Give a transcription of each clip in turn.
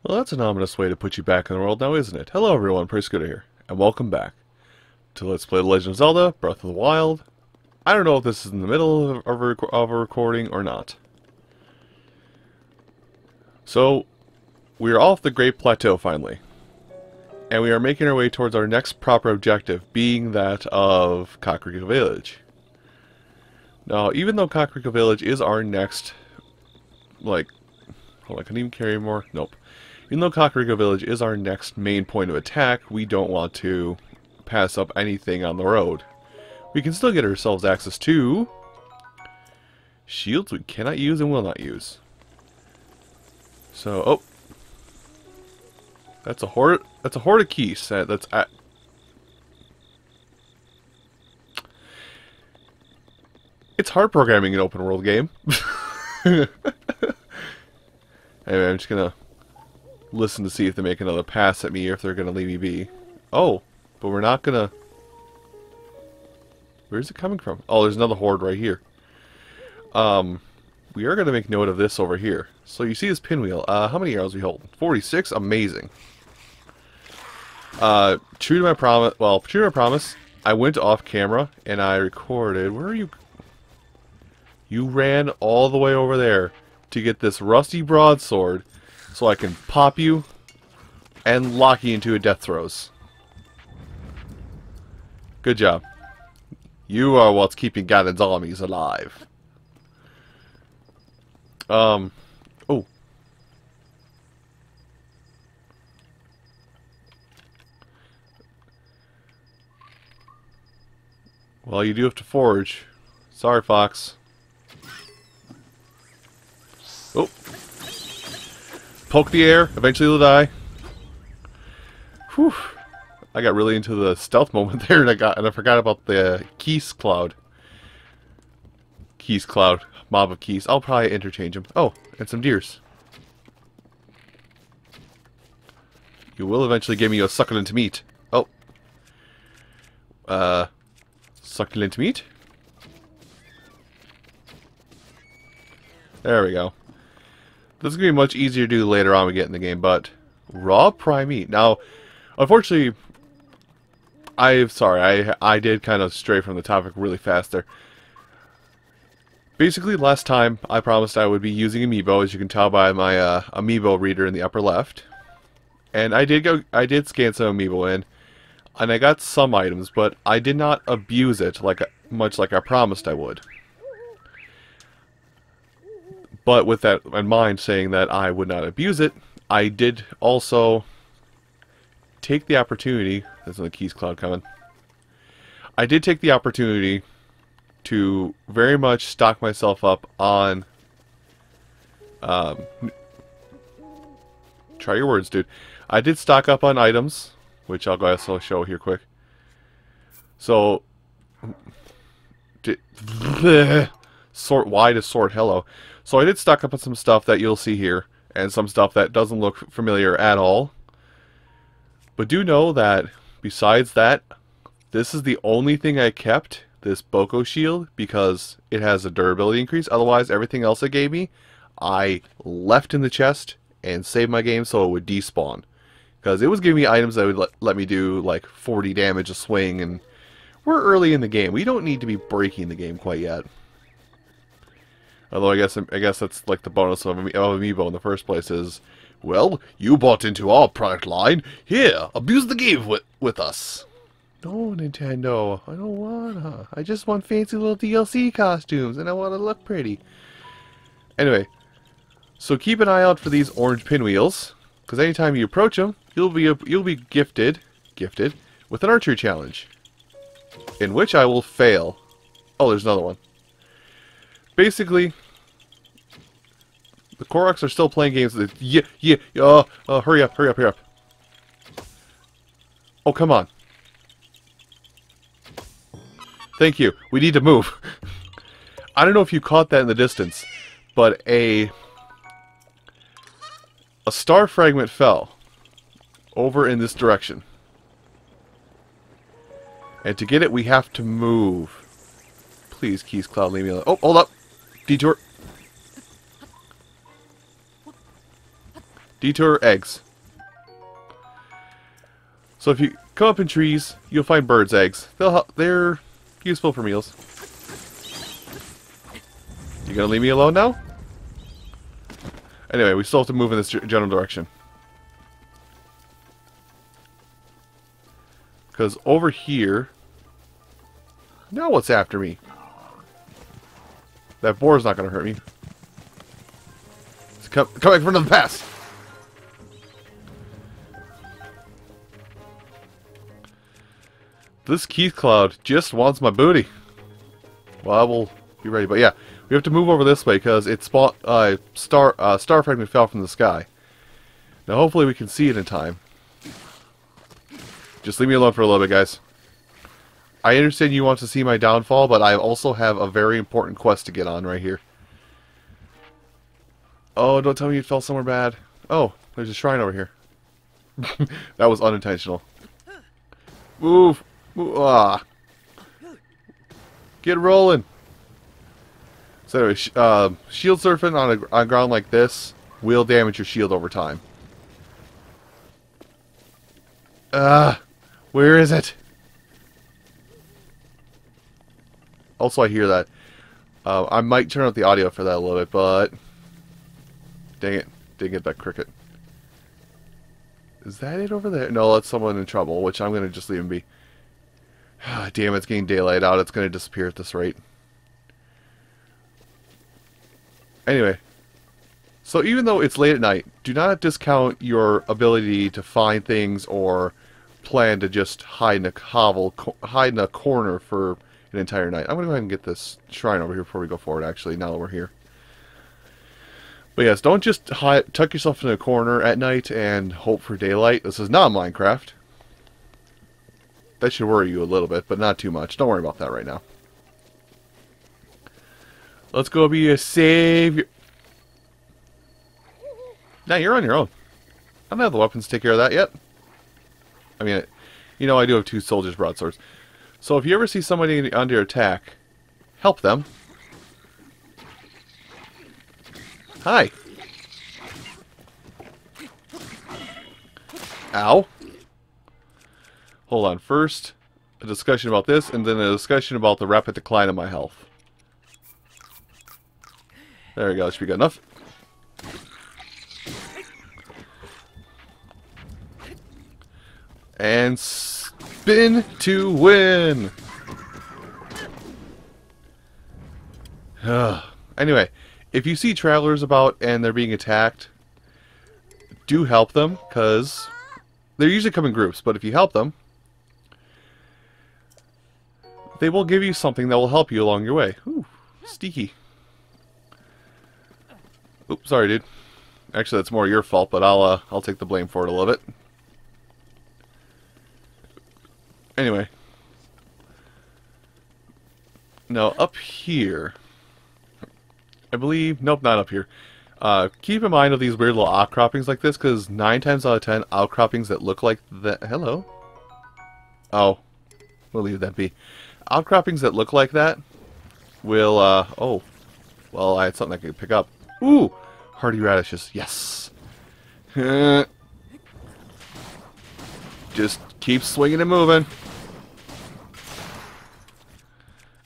Well, that's an ominous way to put you back in the world now, isn't it? Hello everyone, PrettyScooter here, and welcome back to Let's Play The Legend of Zelda, Breath of the Wild. I don't know if this is in the middle of a recording or not. So, we are off the Great Plateau finally, and we are making our way towards our next proper objective, being that of Kakariko Village. Now, even though Kakariko Village is our next, hold on, can I even carry more? Nope. Even though Kakariko Village is our next main point of attack, we don't want to pass up anything on the road. We can still get ourselves access to shields we cannot use and will not use. So, oh, that's a horde of keys. That's at. It's hard programming an open world game. Anyway, I'm just gonna listen to see if they make another pass at me or if they're gonna leave me be. Oh, but we're not gonna. Where's it coming from? Oh, there's another horde right here. We are gonna make note of this over here. So you see this pinwheel. How many arrows we hold? 46. Amazing. True to my promise. Well, true to my promise. I went off camera and I recorded. Where are you? You ran all the way over there to get this rusty broadsword, so I can pop you and lock you into a death throes. Good job. You are what's keeping Ganon's armies alive. Oh. Well, you do have to forge. Sorry, Fox. Oh. Poke the air. Eventually they'll die. Whew. I got really into the stealth moment there, and I forgot about the keys cloud. Keys cloud. Mob of keys. I'll probably interchange them. Oh, and some deers. You will eventually give me a succulent meat. Oh. Succulent meat? There we go. This is going to be much easier to do later on when we get in the game, but raw prime meat. Now, unfortunately, I did kind of stray from the topic really fast there. Basically, last time I promised I would be using Amiibo, as you can tell by my Amiibo reader in the upper left. And I did scan some Amiibo in, and I got some items, but I did not abuse it much like I promised I would. But with that in mind, saying that I would not abuse it, I did also take the opportunity. There's another keys cloud coming. I did take the opportunity to very much stock myself up on. Try your words, dude. I did stock up on items, which I'll go ahead and show here quick. So, wide as sword. Hello. So I did stock up on some stuff that you'll see here, and some stuff that doesn't look familiar at all. But do know that, besides that, this is the only thing I kept, this Boko shield, because it has a durability increase. Otherwise, everything else it gave me, I left in the chest and saved my game so it would despawn. Because it was giving me items that would let me do like 40 damage a swing, and we're early in the game. We don't need to be breaking the game quite yet. Although I guess that's like the bonus of Amiibo in the first place is, well, you bought into our product line. Here, abuse the game with us. No, Nintendo, I don't wanna. I just want fancy little DLC costumes, and I want to look pretty. Anyway, so keep an eye out for these orange pinwheels, because anytime you approach them, you'll be gifted with an archery challenge, in which I will fail. Oh, there's another one. Basically, the Koroks are still playing games with it. Hurry up. Oh, come on. Thank you. We need to move. I don't know if you caught that in the distance, but a star fragment fell over in this direction. And to get it, we have to move. Please, Keys Cloud, leave me alone. Oh, hold up. Detour. Detour eggs. So if you come up in trees, you'll find birds' eggs. They're useful for meals. You gonna leave me alone now? Anyway, we still have to move in this general direction. Because over here... Now what's after me? That boar's not gonna hurt me. It's coming from the past! This Keith Cloud just wants my booty. Well, I will be ready. But yeah, we have to move over this way because it's star fragment fell from the sky. Now hopefully we can see it in time. Just leave me alone for a little bit, guys. I understand you want to see my downfall, but I also have a very important quest to get on right here. Oh, don't tell me you fell somewhere bad. Oh, there's a shrine over here. That was unintentional. Move! Ah. Get rolling! So anyway, shield surfing on ground like this will damage your shield over time. Where is it? Also, I hear that. I might turn up the audio for that a little bit, but... Dang it. Didn't get that cricket. Is that it over there? No, that's someone in trouble, which I'm going to just leave him be. Damn, it's getting daylight out. It's going to disappear at this rate. Anyway. So even though it's late at night, do not discount your ability to find things or plan to just hide in a hide in a corner for an entire night. I'm going to go ahead and get this shrine over here before we go forward, actually, now that we're here. But yes, don't just tuck yourself in a corner at night and hope for daylight. This is not Minecraft. That should worry you a little bit, but not too much. Don't worry about that right now. Let's go be a savior. Nah, you're on your own. I don't have the weapons to take care of that yet. I mean, you know, I do have 2 soldiers' broadswords. So if you ever see somebody under attack, help them. Hi. Ow. Hold on. First, a discussion about this, and then a discussion about the rapid decline of my health. There we go. That should be good enough. And spin to win. Anyway, if you see travelers about and they're being attacked, do help them, because they usually come in groups, but if you help them, they will give you something that will help you along your way. Ooh, steaky. Oops, sorry, dude. Actually, that's more your fault, but I'll take the blame for it a little bit. Anyway. Now, up here, I believe... Nope, not up here. Keep in mind of these weird little outcroppings like this, because 9 times out of 10, outcroppings that look like that... Hello? Oh. We'll leave that be. Outcroppings that look like that will, oh. Well, I had something I could pick up. Ooh! Hardy radishes. Yes! Just keep swinging and moving.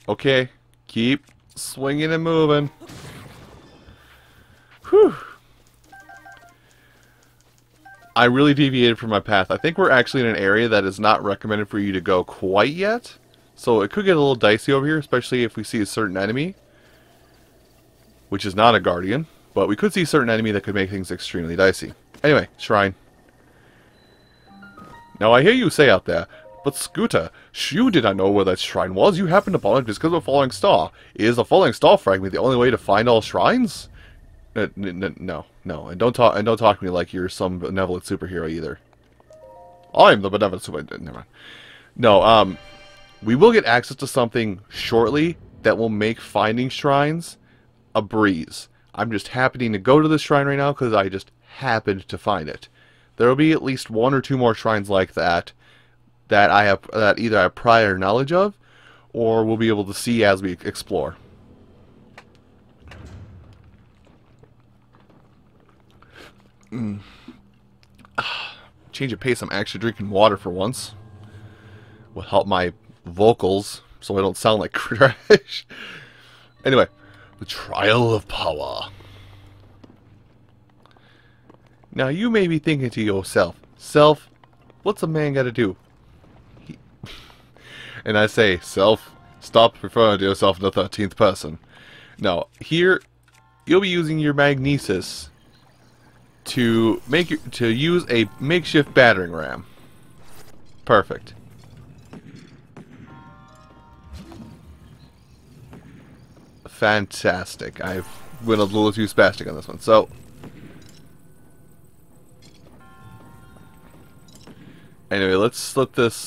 Okay. Keep swinging and moving. Whew. I really deviated from my path. I think we're actually in an area that is not recommended for you to go quite yet. So it could get a little dicey over here, especially if we see a certain enemy. Which is not a guardian. But we could see a certain enemy that could make things extremely dicey. Anyway, shrine. Now I hear you say out there, but Scooter, you did not know where that shrine was. You happened upon it just because of a falling star. Is a falling star fragment the only way to find all shrines? No. And don't talk to me like you're some benevolent superhero either. I'm the benevolent superhero. Never mind. No, we will get access to something shortly that will make finding shrines a breeze. I'm just happening to go to this shrine right now because I just happened to find it. There will be at least 1 or 2 more shrines like that that either I have prior knowledge of or we'll be able to see as we explore. change of pace, I'm actually drinking water for once. Will help my vocals so I don't sound like trash. Anyway, the trial of power. Now you may be thinking to yourself, Self, what's a man got to do? And I say, Self, stop referring to yourself in the 13th person. Now, here, you'll be using your magnesis to use a makeshift battering ram. Perfect. Fantastic. I've went a little too spastic on this one. So, anyway, let's let this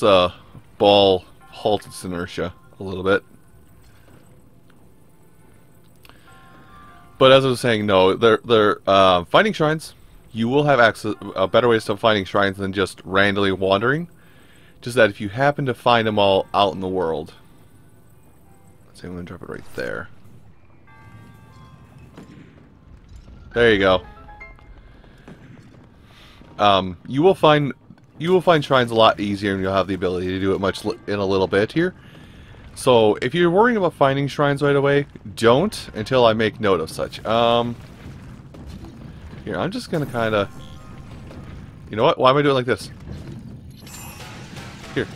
ball halt its inertia a little bit. But as I was saying, no, they're finding shrines. You will have access, better ways to finding shrines than just randomly wandering. Just that if you happen to find them all out in the world. Let's see, I'm going to drop it right there. There you go. You will find shrines a lot easier, and you'll have the ability to do it in a little bit here. So if you're worrying about finding shrines right away, don't until I make note of such. Here, I'm just gonna kind of. You know what? Why am I doing like this? Here.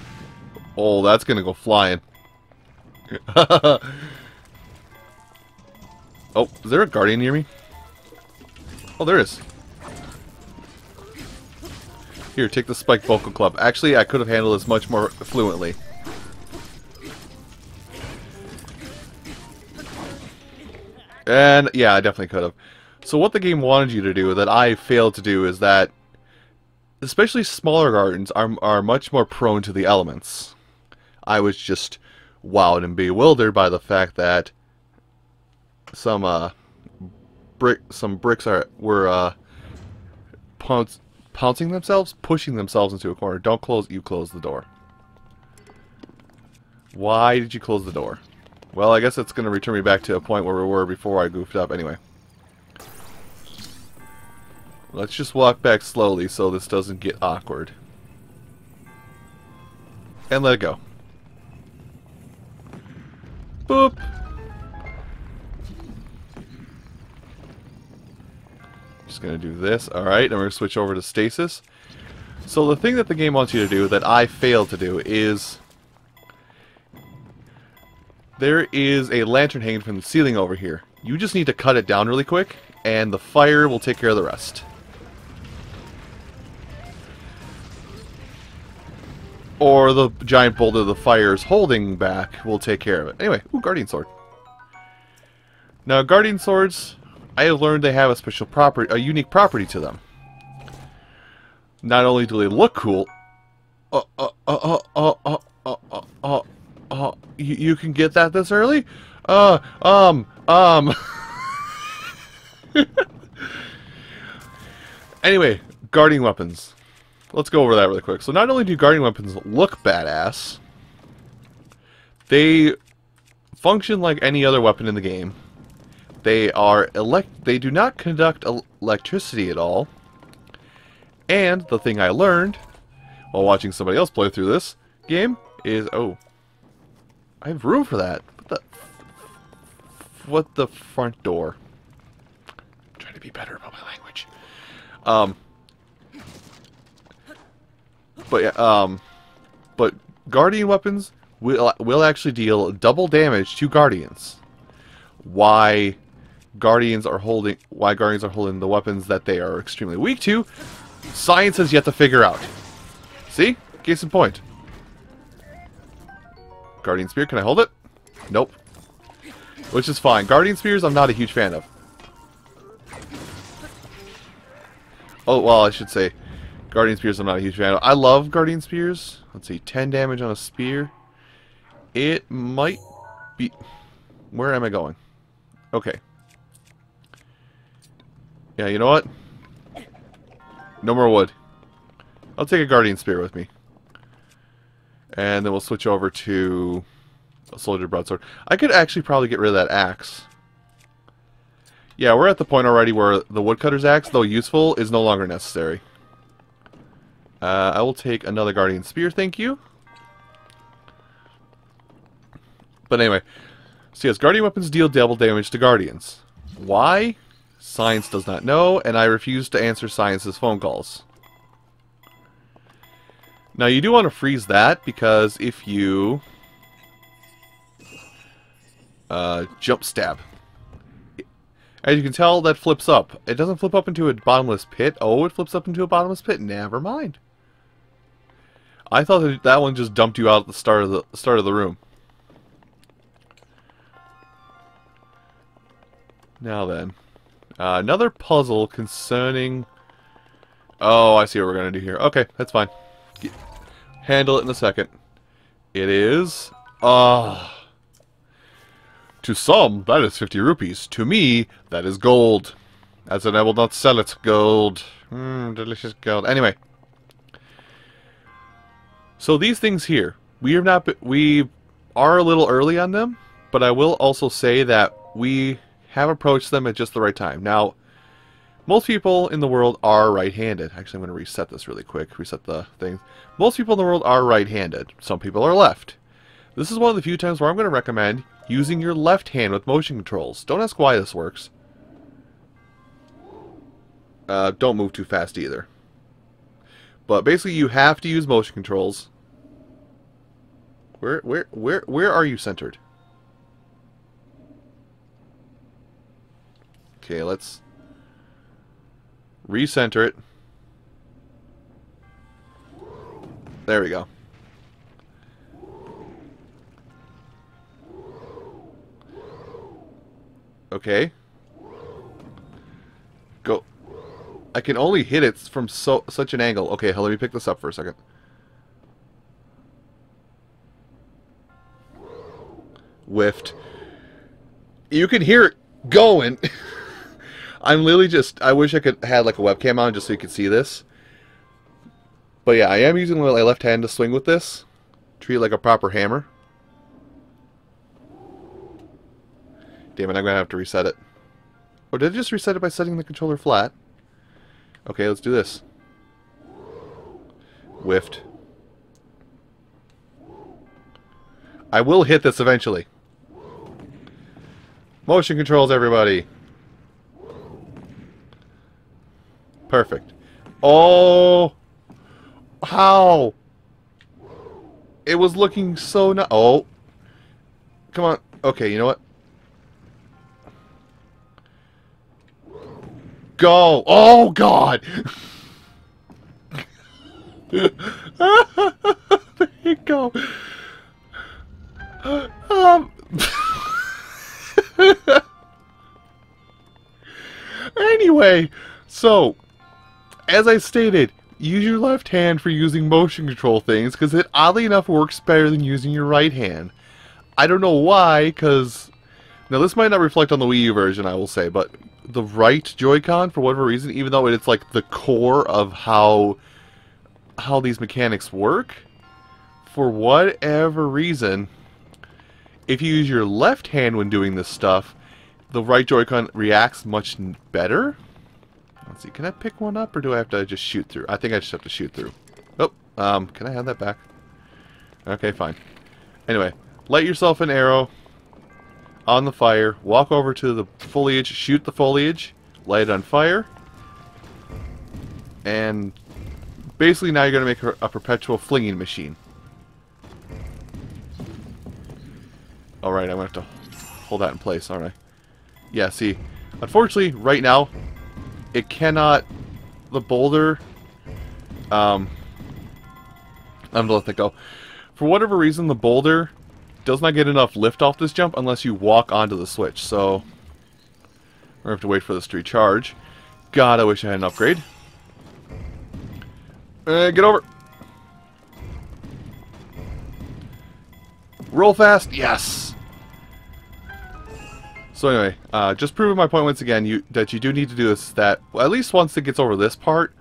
Oh, that's gonna go flying. Oh, is there a guardian near me? Oh, there is. Here, take the spike vocal club. Actually, I could have handled this much more fluently. And, yeah, I definitely could have. So what the game wanted you to do, that I failed to do, is that especially smaller gardens are much more prone to the elements. I was just wowed and bewildered by the fact that some bricks were pouncing themselves, pushing themselves into a corner. Don't close. You close the door. Why did you close the door? Well, I guess it's going to return me back to a point where we were before I goofed up. Anyway. Let's just walk back slowly so this doesn't get awkward. And let it go. Boop! Just going to do this. Alright, and we're going to switch over to stasis. So the thing that the game wants you to do that I failed to do is... there is a lantern hanging from the ceiling over here. You just need to cut it down really quick, and the fire will take care of the rest. Or the giant boulder the fire is holding back will take care of it. Anyway, ooh, Guardian Sword. Now, Guardian Swords, I have learned they have a special property, a unique property to them. Not only do they look cool, you can get that this early? Anyway, guarding weapons. Let's go over that really quick. So not only do guarding weapons look badass, they function like any other weapon in the game. They do not conduct electricity at all. And the thing I learned while watching somebody else play through this game is, oh, I have room for that. What the front door? I'm trying to be better about my language. But guardian weapons will actually deal double damage to guardians. Why guardians are holding the weapons that they are extremely weak to, science has yet to figure out. See? Case in point. Guardian Spear, can I hold it? Nope. Which is fine. Guardian Spears, I'm not a huge fan of. Oh, well, I should say, Guardian Spears, I'm not a huge fan of. I love Guardian Spears. Let's see, 10 damage on a spear. It might be... Where am I going? Okay. Yeah, you know what? No more wood. I'll take a Guardian Spear with me. And then we'll switch over to a Soldier Broadsword. I could actually probably get rid of that axe. Yeah, we're at the point already where the woodcutter's axe, though useful, is no longer necessary. I will take another Guardian Spear, thank you. But anyway, so yes, Guardian weapons deal double damage to Guardians. Why? Science does not know, and I refuse to answer Science's phone calls. Now you do want to freeze that, because if you jump stab, as you can tell, that flips up. It doesn't flip up into a bottomless pit. Oh, it flips up into a bottomless pit. Never mind. I thought that that one just dumped you out at the start of the room. Now then, another puzzle concerning. Oh, I see what we're gonna do here. Okay, that's fine. Handle it in a second. It is. To some, that is 50 rupees. To me, that is gold. As in, I will not sell it. Gold. Delicious gold. Anyway. So these things here, we are a little early on them, but I will also say that we have approached them at just the right time. Now, most people in the world are right-handed. Actually, I'm going to reset this really quick. Reset the thing. Most people in the world are right-handed. Some people are left. This is one of the few times where I'm going to recommend using your left hand with motion controls. Don't ask why this works. Don't move too fast either. But basically, you have to use motion controls. Where are you centered? Okay, let's recenter it. There we go. Okay. Go. I can only hit it from such an angle. Okay, let me pick this up for a second. Whiffed. You can hear it going. I'm literally just... I wish I could had like a webcam on just so you could see this. But yeah, I am using my left hand to swing with this. Treat it like a proper hammer. Damn it, I'm going to have to reset it. Or did I just reset it by setting the controller flat? Okay, let's do this. Whiffed. I will hit this eventually. Motion controls, everybody. Perfect. Oh! How? It was looking so nice. Oh. Come on. Okay, you know what? Go! Oh, God! There you go. Anyway, so, as I stated, use your left hand for using motion control things, because it oddly enough works better than using your right hand. I don't know why, because... Now, this might not reflect on the Wii U version, I will say, but the right Joy-Con, for whatever reason, even though it's like the core of how these mechanics work, for whatever reason, if you use your left hand when doing this stuff, the right Joy-Con reacts much better. Let's see, can I pick one up, or do I have to just shoot through? I think I just have to shoot through. Oh, can I have that back? Okay, fine. Anyway, light yourself an arrow on the fire, walk over to the foliage, shoot the foliage, light it on fire, and basically now you're going to make a perpetual flinging machine. Alright, I'm going to have to hold that in place, aren't I? Yeah, see, unfortunately, right now, it cannot, the boulder, I'm going to let that go. For whatever reason, the boulder does not get enough lift off this jump unless you walk onto the switch, so we're going to have to wait for this to recharge. God, I wish I had an upgrade. Get over. Roll fast. Yes. So anyway, just proving my point once again, that you do need to do this, that well, at least once it gets over this part,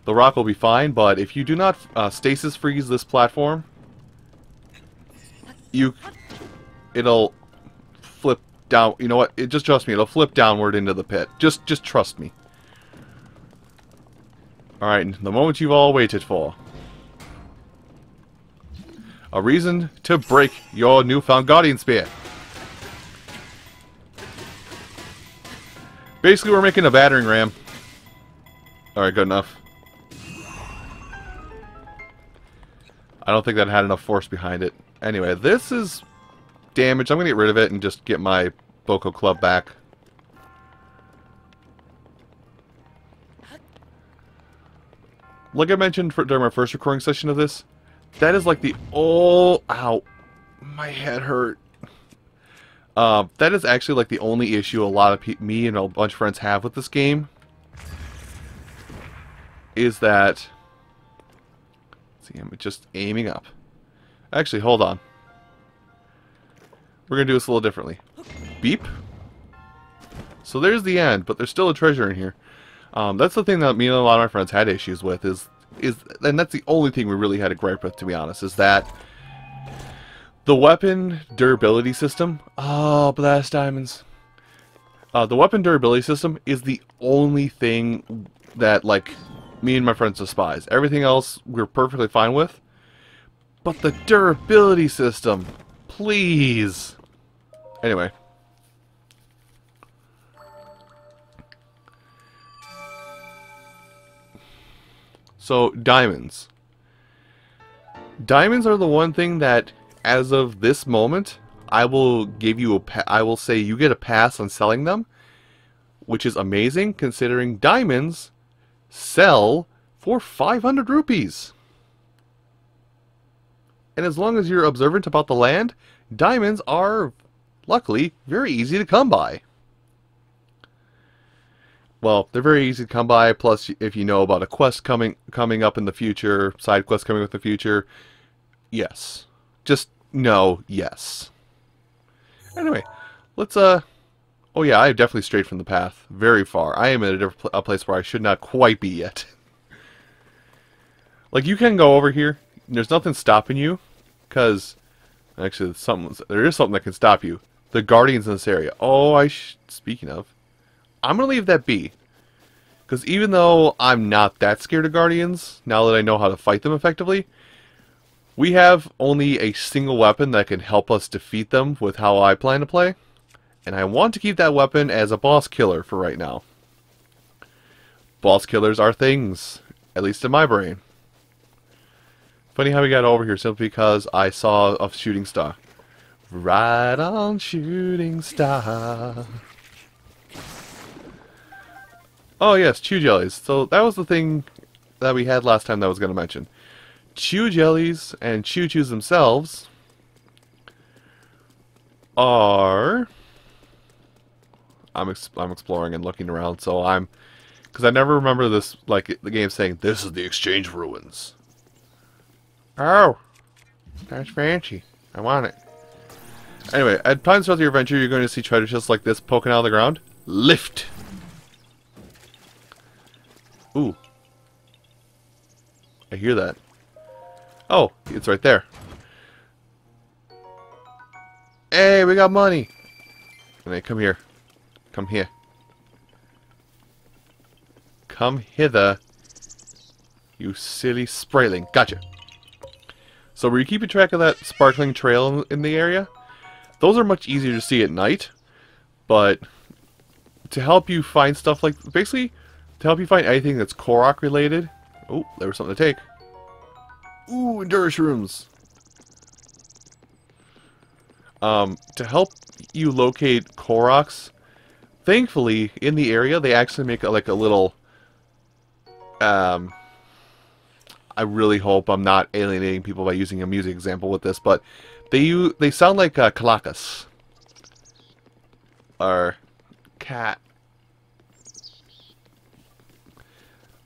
the rock will be fine, but if you do not stasis freeze this platform, it'll flip down. You know what? Just trust me. It'll flip downward into the pit. Just trust me. All right, the moment you've all waited for. A reason to break your newfound Guardian Spear. Basically, we're making a battering ram. Alright, good enough. I don't think that had enough force behind it. Anyway, this is damaged. I'm going to get rid of it and just get my Boko Club back. Like I mentioned during my first recording session of this, that is like the ow, my head hurt. That is actually like the only issue a lot of me and a bunch of friends have with this game. Is that... See, I'm just aiming up. Actually, hold on. We're going to do this a little differently. Beep. So there's the end, but there's still a treasure in here. That's the thing that me and a lot of my friends had issues with, and that's the only thing we really had a gripe with, to be honest, is that the weapon durability system... Oh, blast diamonds. The weapon durability system is the only thing that, like, me and my friends despise. Everything else we're perfectly fine with. But the durability system, please. Anyway. So, diamonds. Diamonds are the one thing that, as of this moment, I will give you I will say you get a pass on selling them, which is amazing considering diamonds sell for 500 rupees. And as long as you're observant about the land, diamonds are, luckily, very easy to come by. Well, they're very easy to come by, plus if you know about a quest coming up in the future, side quest coming up in the future, yes. Just no, yes. Anyway, let's, oh yeah, I have definitely strayed from the path very far. I am at a place where I should not quite be yet. Like, you can go over here, there's nothing stopping you, because, actually, there is something that can stop you. The guardians in this area. Oh, speaking of, I'm going to leave that be. Because even though I'm not that scared of guardians, now that I know how to fight them effectively, we have only a single weapon that can help us defeat them with how I plan to play. And I want to keep that weapon as a boss killer for right now. Boss killers are things, at least in my brain. Funny how we got over here simply because I saw a shooting star. Right on, shooting star. Oh yes, chew jellies. So that was the thing that we had last time that I was going to mention. Chew jellies and chew-chews themselves are... I'm exploring and looking around, so because I never remember this, like, the game saying, this is the exchange ruins. Oh, that's fancy. I want it. Anyway, at times throughout your adventure, you're going to see treasure chests like this poking out of the ground. Lift! Ooh. I hear that. Oh, it's right there. Hey, we got money! And then come here. Come here. Come hither. You silly sprayling. Gotcha. So were you keeping track of that sparkling trail in the area? Those are much easier to see at night. But to help you find stuff like... Basically, to help you find anything that's Korok related... Oh, there was something to take. Ooh, Endurance Rooms. To help you locate Koroks... Thankfully, in the area, they actually make like a little... I really hope I'm not alienating people by using a music example with this, but they sound like Kalakas. Or cat.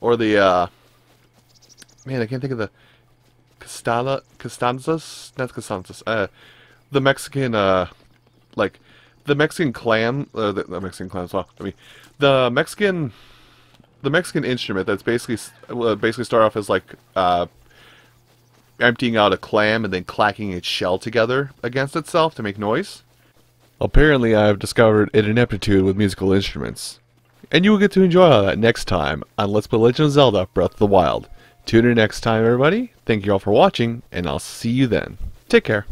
Or the, man, I can't think of the... Costanzas? Not Costanzas. The Mexican, like... The Mexican clam, the Mexican clam as well. I mean, the Mexican instrument that's basically start off as like emptying out a clam and then clacking its shell together against itself to make noise. Apparently, I have discovered an ineptitude with musical instruments, and you will get to enjoy all that next time on Let's Play Legend of Zelda: Breath of the Wild. Tune in next time, everybody. Thank you all for watching, and I'll see you then. Take care.